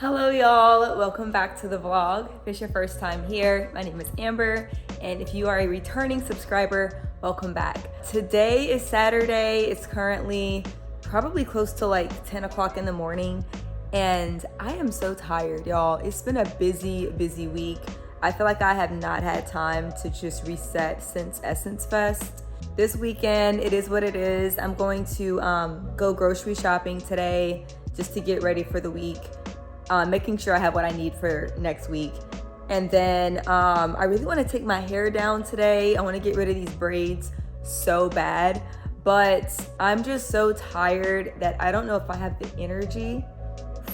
Hello y'all, welcome back to the vlog. If it's your first time here, my name is Amber, and if you are a returning subscriber, welcome back. Today is Saturday. It's currently probably close to like 10 o'clock in the morning, and I am so tired, y'all. It's been a busy week. I feel like I have not had time to just reset since Essence Fest. This weekend, it is what it is. I'm going to go grocery shopping today just to get ready for the week. Making sure I have what I need for next week. And then I really want to take my hair down today. I want to get rid of these braids so bad, but I'm just so tired that I don't know if I have the energy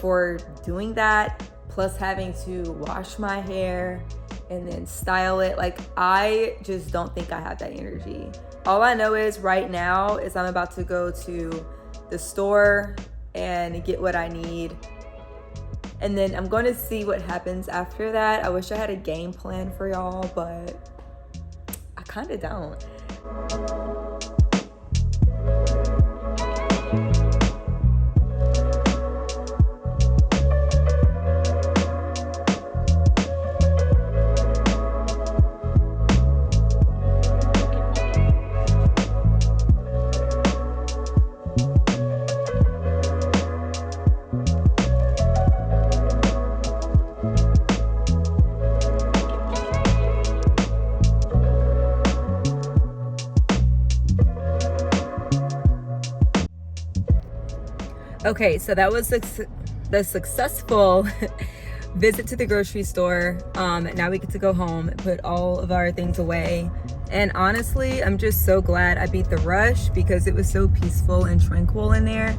for doing that, plus having to wash my hair and then style it. Like, I just don't think I have that energy. All I know is right now is I'm about to go to the store and get what I need. And then I'm going to see what happens after that. I wish I had a game plan for y'all, but I kind of don't. Okay, so that was the successful visit to the grocery store. Now we get to go home and put all of our things away. And honestly, I'm just so glad I beat the rush because it was so peaceful and tranquil in there.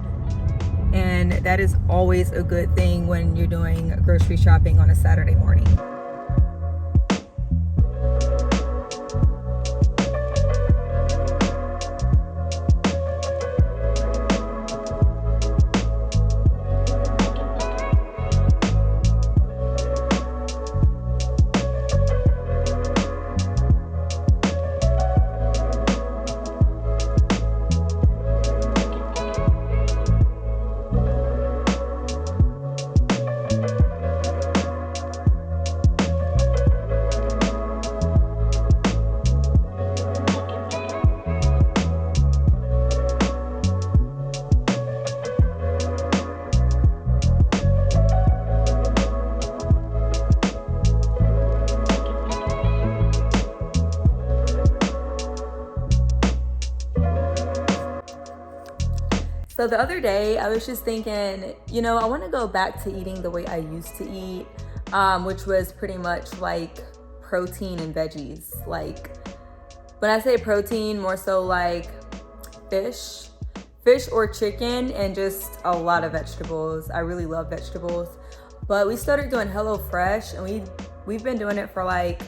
And that is always a good thing when you're doing grocery shopping on a Saturday morning. So the other day, I was just thinking, I want to go back to eating the way I used to eat, which was pretty much like protein and veggies. Like, when I say protein, more so like fish or chicken, and just a lot of vegetables. I really love vegetables. But we started doing HelloFresh, and we've been doing it for like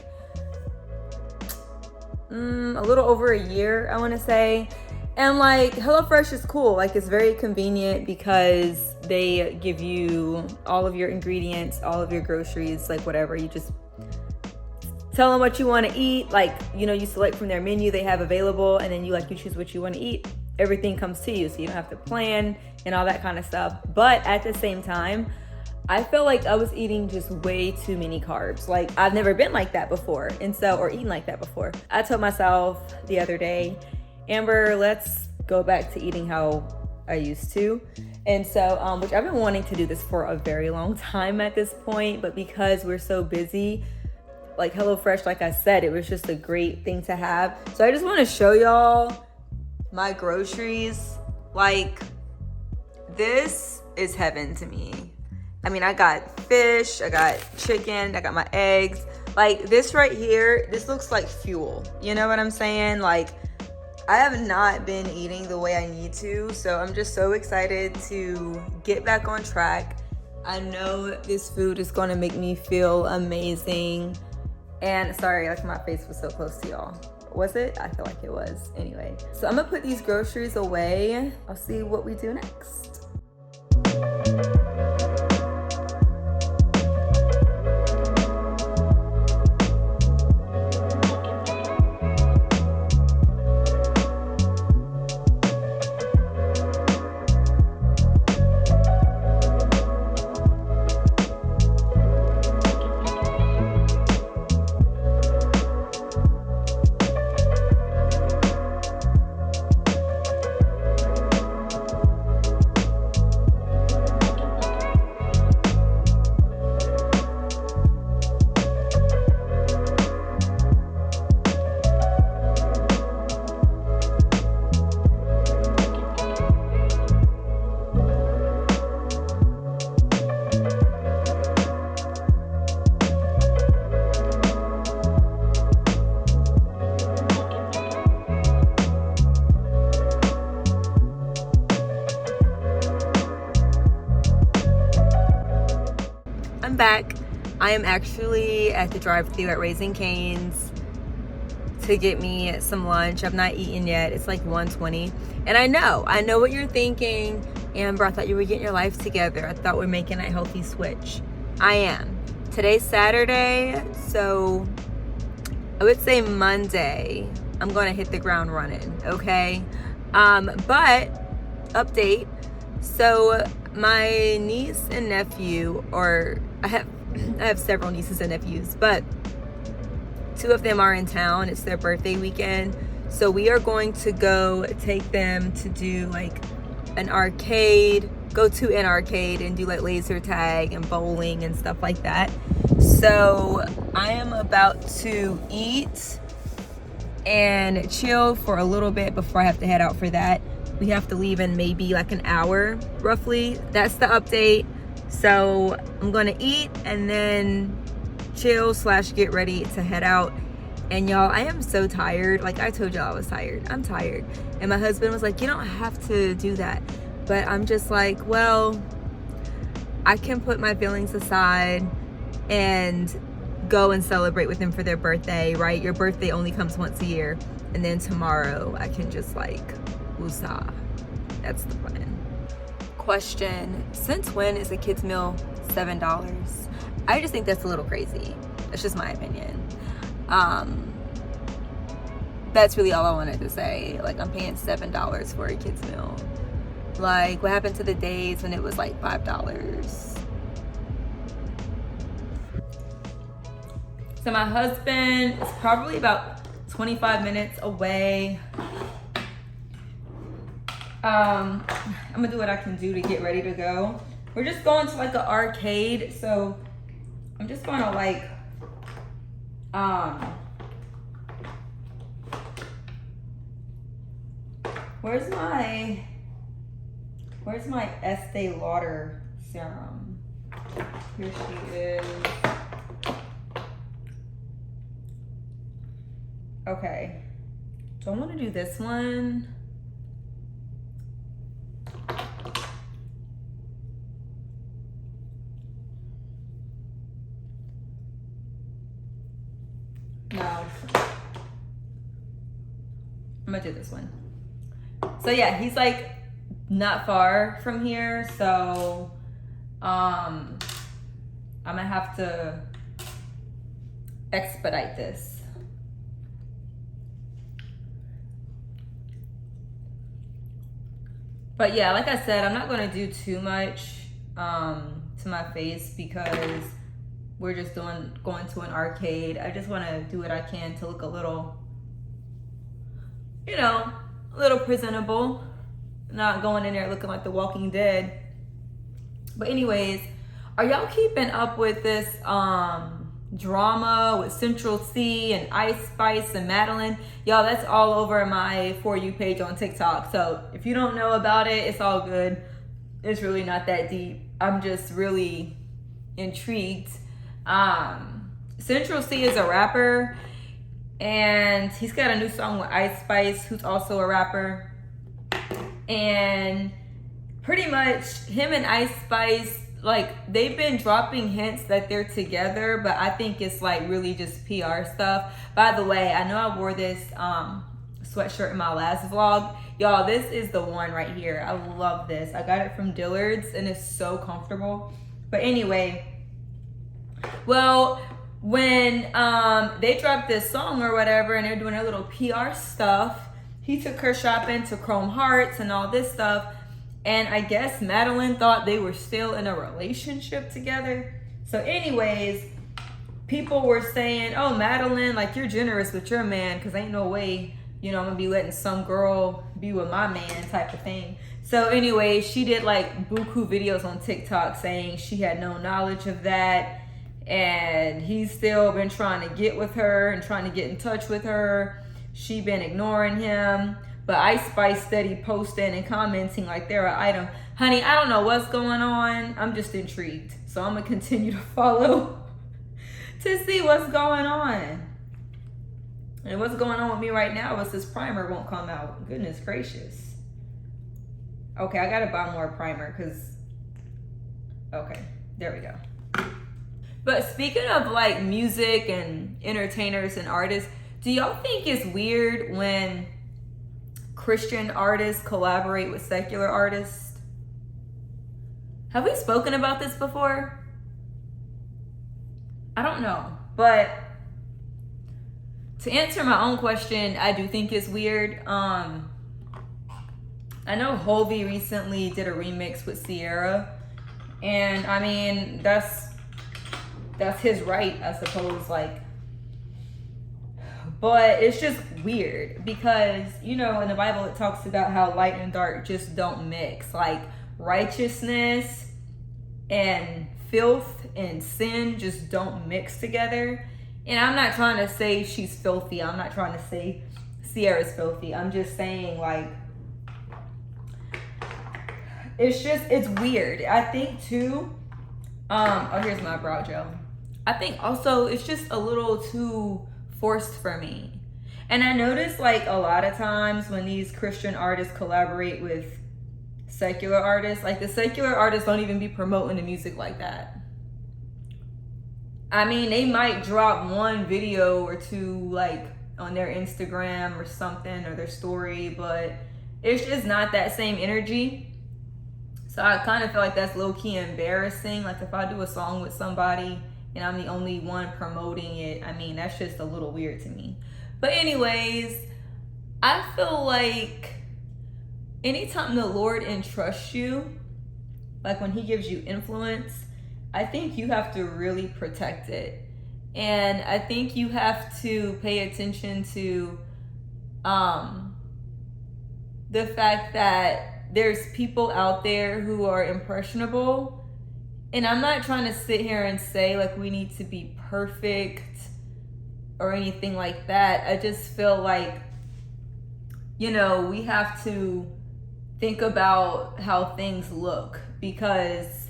a little over a year, I want to say. And like, HelloFresh is cool. Like, it's very convenient because they give you all of your ingredients, all of your groceries, like whatever. You just tell them what you want to eat. Like, you select from their menu they have available, and then you choose what you want to eat. Everything comes to you, so you don't have to plan and all that kind of stuff. But at the same time, I felt like I was eating just way too many carbs. Like, I've never been like that before, or eaten like that before. I told myself the other day, Amber, let's go back to eating how I used to. And so, which I've been wanting to do this for a very long time at this point, but because we're so busy, like HelloFresh, like I said, it was just a great thing to have. So I just want to show y'all my groceries. Like, this is heaven to me. I mean, I got fish, I got chicken, I got my eggs. Like, this right here, this looks like fuel. You know what I'm saying? Like, I have not been eating the way I need to, so I'm just so excited to get back on track. I know this food is going to make me feel amazing. And sorry, like, my face was so close to y'all. Was it? I feel like it was. Anyway, so I'm gonna put these groceries away. I'll see what we do next. I'm back. I am actually at the drive-thru at Raising Cane's to get me some lunch. I've not eaten yet. It's like 1:20. And I know what you're thinking. Amber, I thought you were getting your life together. I thought we're making a healthy switch. I am. Today's Saturday, so I would say Monday, I'm going to hit the ground running, okay? But, update. So, my niece and nephew, or I have several nieces and nephews, but 2 of them are in town. It's their birthday weekend. So we are going to go take them to do like an arcade, go to an arcade and do like laser tag and bowling and stuff like that. So I am about to eat and chill for a little bit before I have to head out for that. We have to leave in maybe like an hour, roughly. That's the update. So I'm gonna eat and then chill / get ready to head out. And y'all, I am so tired. Like I told y'all I was tired. I'm tired. And my husband was like, you don't have to do that. But I'm just like, well, I can put my feelings aside and go and celebrate with them for their birthday, right? Your birthday only comes once a year. And then tomorrow I can just like, woosah. That's the plan. Question, since when is a kid's meal $7? I just think that's a little crazy. That's just my opinion. That's really all I wanted to say. Like, I'm paying $7 for a kid's meal. Like, what happened to the days when it was like $5? So my husband is probably about 25 minutes away. I'm gonna do what I can do to get ready to go. We're just going to like an arcade, so I'm just gonna like where's my Estee Lauder serum? Here she is. Okay, do I want to do this one? No, I'm gonna do this one. So yeah, he's like not far from here, so I'm gonna have to expedite this. But yeah, like I said, I'm not gonna do too much to my face because we're just going to an arcade. I just want to do what I can to look a little, a little presentable. Not going in there looking like The Walking Dead. But anyways, are y'all keeping up with this drama with Central C and Ice Spice and Madeline? Y'all, that's all over my For You page on TikTok. So if you don't know about it, it's all good. It's really not that deep. I'm just really intrigued. Central C is a rapper and he's got a new song with Ice Spice, who's also a rapper, and pretty much him and Ice Spice, like, they've been dropping hints that they're together, but I think it's like really just PR stuff. By the way, I know I wore this sweatshirt in my last vlog. Y'all, this is the one right here. I love this. I got it from Dillard's and it's so comfortable. But anyway, well, when they dropped this song or whatever and they're doing their little PR stuff, he took her shopping to Chrome Hearts and all this stuff. And I guess Madeline thought they were still in a relationship together. So anyways, people were saying, oh, Madeline, like, you're generous with your man because ain't no way, I'm going to be letting some girl be with my man type of thing. So anyway, she did like buku videos on TikTok saying she had no knowledge of that. And he's still been trying to get with her and trying to get in touch with her. She been ignoring him. But Ice Spice steady posting and commenting like they're an item. Honey, I don't know what's going on. I'm just intrigued. So I'm going to continue to follow to see what's going on. And what's going on with me right now is this primer won't come out. Goodness gracious. Okay, I got to buy more primer because... Okay, there we go. But speaking of like music and entertainers and artists, do y'all think it's weird when Christian artists collaborate with secular artists? Have we spoken about this before? I don't know. But to answer my own question, I do think it's weird. I know Hovey recently did a remix with Sierra, and I mean that's his right, I suppose, like, but it's just weird because, you know, in the Bible it talks about how light and dark just don't mix, like righteousness and filth and sin just don't mix together. And I'm not trying to say she's filthy, I'm not trying to say Sierra's filthy, I'm just saying, like, it's weird. I think too, oh, here's my brow gel. I think also it's just a little too forced for me. And I notice like a lot of times when these Christian artists collaborate with secular artists, like the secular artists don't even be promoting the music like that. I mean, they might drop one video or two like on their Instagram or something, or their story, but it's just not that same energy. So I kind of feel like that's low-key embarrassing. Like if I do a song with somebody and I'm the only one promoting it, I mean, that's just a little weird to me. But anyways, I feel like anytime the Lord entrusts you, like when he gives you influence, I think you have to really protect it. And I think you have to pay attention to the fact that there's people out there who are impressionable. And I'm not trying to sit here and say like we need to be perfect or anything like that. I just feel like, you know, we have to think about how things look because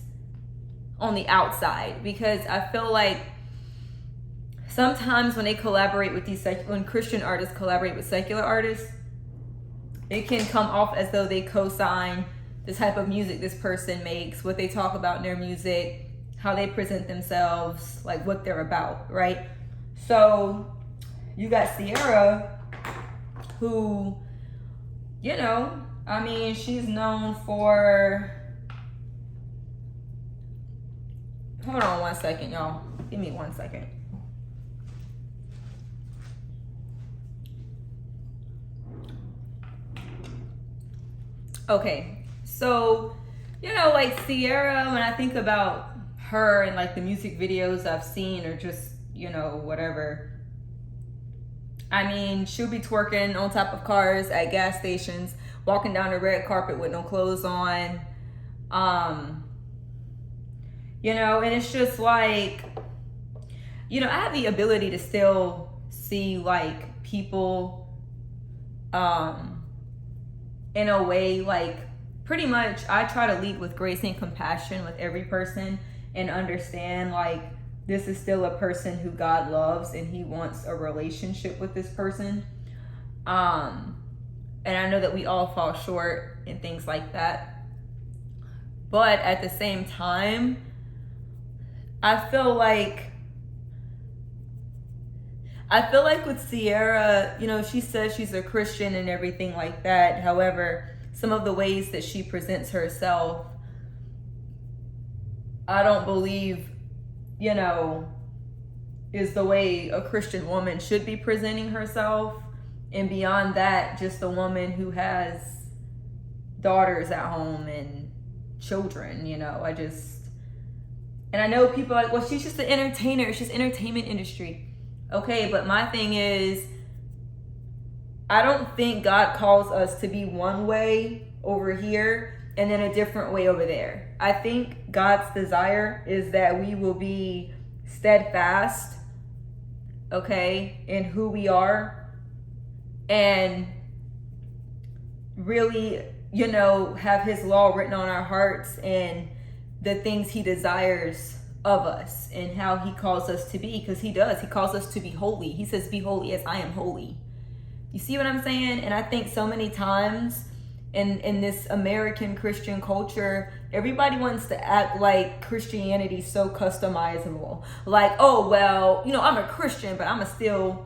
on the outside, because I feel like sometimes when they collaborate with when Christian artists collaborate with secular artists, it can come off as though they co-sign the type of music this person makes, what they talk about in their music, how they present themselves, like what they're about, right? So you got Sierra, who, you know, I mean, she's known for, hold on one second, y'all. Give me 1 second. Okay, so, you know, like Sierra, when I think about her and like the music videos I've seen or just, you know, whatever, I mean, she'll be twerking on top of cars at gas stations, walking down the red carpet with no clothes on. You know, and it's just like, you know, I have the ability to still see like people in a way, like pretty much I try to lead with grace and compassion with every person and understand like this is still a person who God loves and he wants a relationship with this person. And I know that we all fall short and things like that. But at the same time, I feel like with Sierra, you know, she says she's a Christian and everything like that. However, some of the ways that she presents herself, I don't believe, you know, is the way a Christian woman should be presenting herself. And beyond that, just a woman who has daughters at home and children, you know, and I know people are like, well, she's just an entertainer. She's entertainment industry. Okay, but my thing is, I don't think God calls us to be one way over here and then a different way over there. I think God's desire is that we will be steadfast, okay, in who we are and really, you know, have his law written on our hearts and the things he desires of us and how he calls us to be, because he calls us to be holy. He says, be holy as I am holy. You see what I'm saying? And I think so many times in this American Christian culture, everybody wants to act like Christianity's so customizable. Like, oh, well, I'm a Christian, but I'ma still,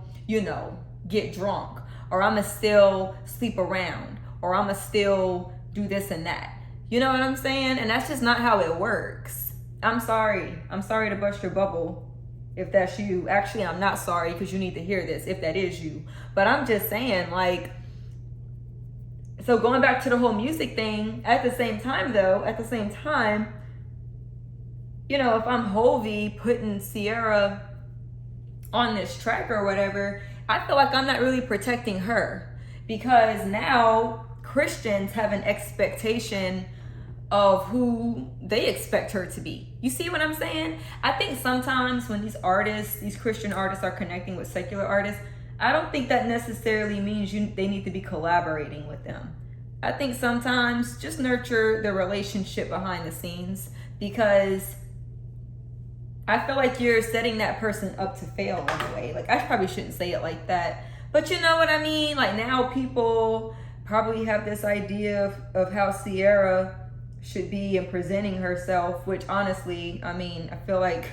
get drunk. Or I'ma still sleep around. Or I'ma still do this and that. You know what I'm saying? And that's just not how it works. I'm sorry to bust your bubble if that's you. Actually, I'm not sorry, because you need to hear this if that is you. But I'm just saying, like, so going back to the whole music thing, at the same time, if I'm Hovey putting Sierra on this track or whatever, I feel like I'm not really protecting her, because now Christians have an expectation of who they expect her to be. You see what I'm saying? I think sometimes when these Christian artists are connecting with secular artists, I don't think that necessarily means they need to be collaborating with them. I think sometimes just nurture the relationship behind the scenes, because I feel like you're setting that person up to fail in a way. Like, I probably shouldn't say it like that, but you know what I mean? Like, now people probably have this idea of how Sierra should be in presenting herself, which honestly, I mean, I feel like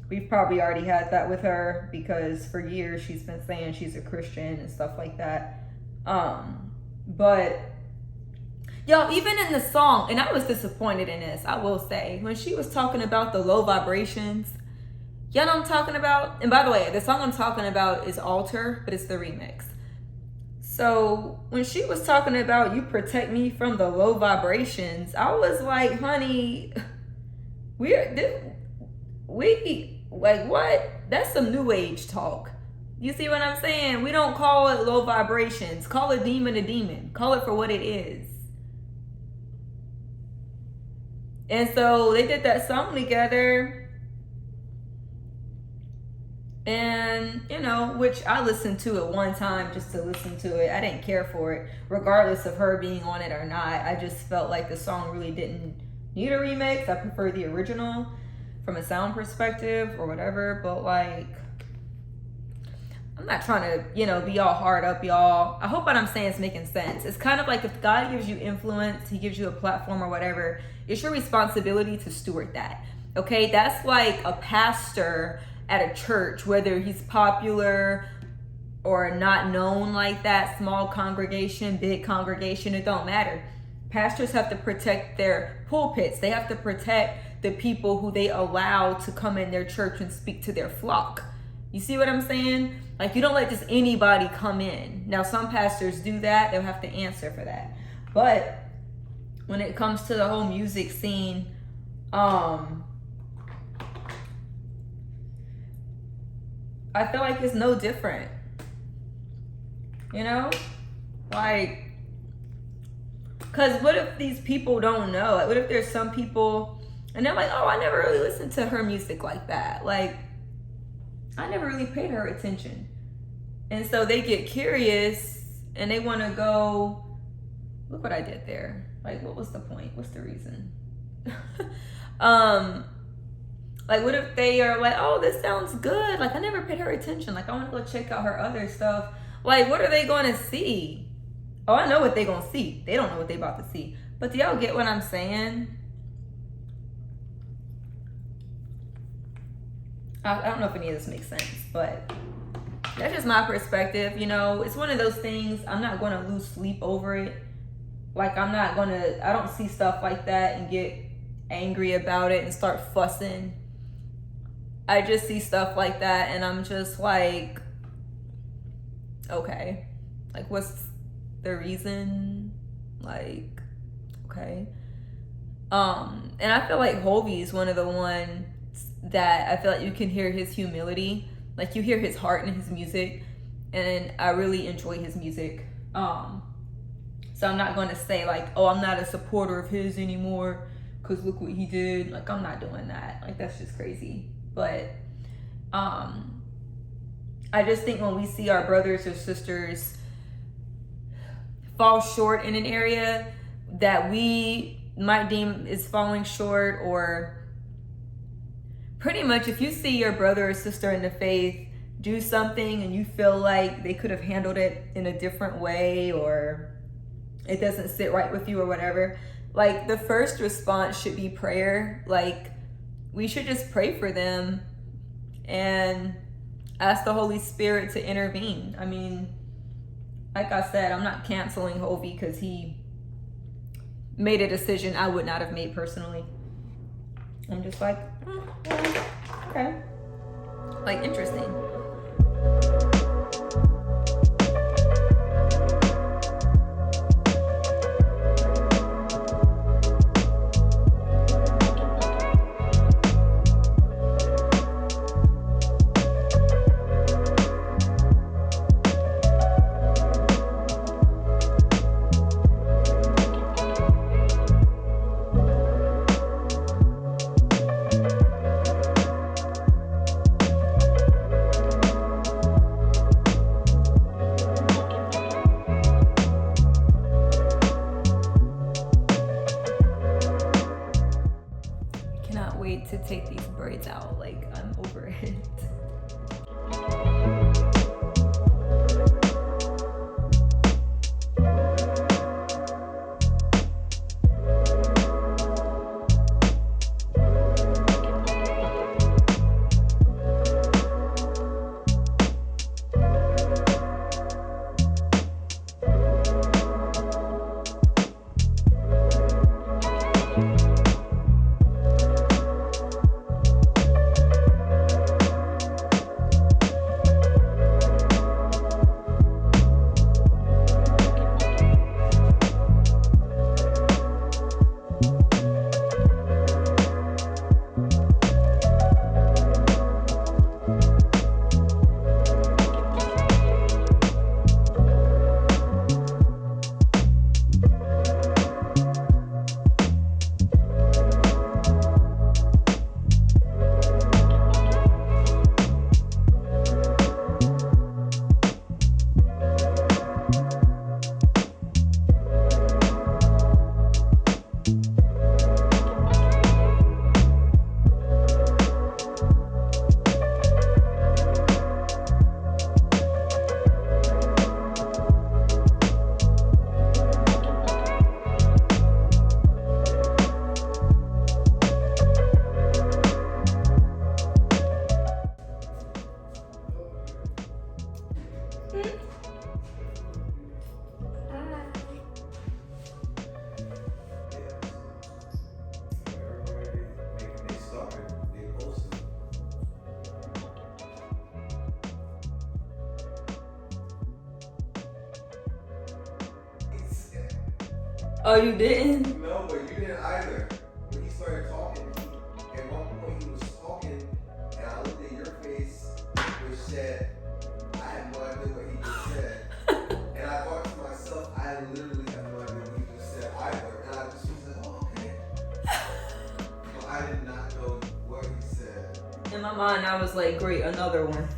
we've probably already had that with her, because for years she's been saying she's a Christian and stuff like that. But y'all, even in the song, and I was disappointed in this, I will say, when she was talking about the low vibrations, y'all know what I'm talking about? And by the way, the song I'm talking about is Alter, but it's the remix. So when she was talking about you protect me from the low vibrations, I was like, honey, we like, what? That's some new age talk. You see what I'm saying? We don't call it low vibrations. Call a demon. Call it for what it is. And so they did that song together. And, which I listened to it one time just to listen to it. I didn't care for it, regardless of her being on it or not. I just felt like the song really didn't need a remix. I prefer the original from a sound perspective or whatever. But, like, I'm not trying to, be all hard up, y'all. I hope what I'm saying is making sense. It's kind of like if God gives you influence, he gives you a platform or whatever, it's your responsibility to steward that. Okay? That's like a pastor at a church, whether he's popular or not known like that, small congregation, big congregation, it don't matter. Pastors have to protect their pulpits. They have to protect the people who they allow to come in their church and speak to their flock. You see what I'm saying? Like, you don't let just anybody come in. Now, some pastors do that. They'll have to answer for that. But when it comes to the whole music scene, I feel like it's no different. Like, because what if these people don't know? Like, what if there's some people and they're like, oh, I never really listened to her music like that. Like, I never really paid her attention. And so they get curious and they want to go, look what I did there. Like, what was the point? What's the reason? Like, what if they are like, oh, this sounds good. Like, I never paid her attention. Like, I want to go check out her other stuff. Like, what are they going to see? Oh, I know what they're going to see. They don't know what they're about to see. But do y'all get what I'm saying? I don't know if any of this makes sense, but that's just my perspective. It's one of those things, I'm not going to lose sleep over it. Like, I don't see stuff like that and get angry about it and start fussing. I just see stuff like that and I'm just like, okay, like, what's the reason? Like, okay. And I feel like Hovey is one of the ones that I feel like you can hear his humility. Like, you hear his heart in his music, and I really enjoy his music. So I'm not going to say like, oh, I'm not a supporter of his anymore because look what he did. Like, I'm not doing that. Like, that's just crazy. But I just think when we see our brothers or sisters fall short in an area that we might deem is falling short, or pretty much if you see your brother or sister in the faith do something and you feel like they could have handled it in a different way, or it doesn't sit right with you or whatever, Like, the first response should be prayer. Like, we should just pray for them and ask the Holy Spirit to intervene. I mean, like I said, I'm not canceling Hovey because he made a decision I would not have made personally. I'm just like, yeah, okay. Like, interesting. Wait to take these braids out. Like, I'm over it. Oh, you didn't? No, but you didn't either. When he started talking, at one point he was talking, and I looked at your face, which said, I have no idea what he just said. And I thought to myself, I literally have no idea what he just said either. And I just was like, oh, okay. But I did not know what he said. In my mind, I was like, great, another one.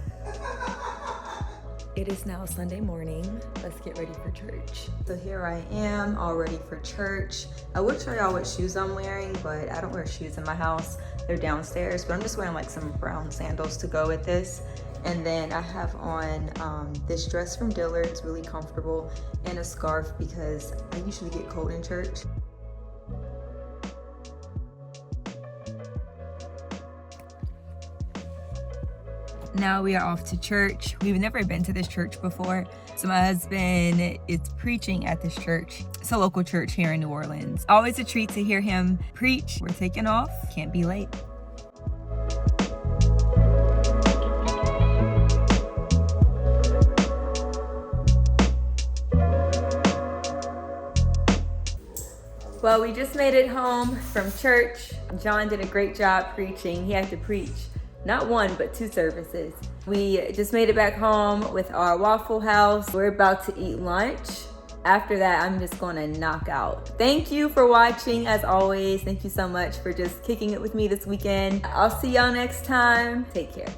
It is now Sunday morning. Let's get ready for church. So here I am, all ready for church. I would show y'all what shoes I'm wearing, but I don't wear shoes in my house. They're downstairs, but I'm just wearing like some brown sandals to go with this. And then I have on this dress from Dillard's, really comfortable, and a scarf because I usually get cold in church. Now we are off to church. We've never been to this church before. So my husband is preaching at this church. It's a local church here in New Orleans. Always a treat to hear him preach. We're taking off. Can't be late. Well, we just made it home from church. John did a great job preaching. He had to preach not one, but 2 services. We just made it back home with our Waffle House. We're about to eat lunch. After that, I'm just gonna knock out. Thank you for watching, as always. Thank you so much for just kicking it with me this weekend. I'll see y'all next time. Take care.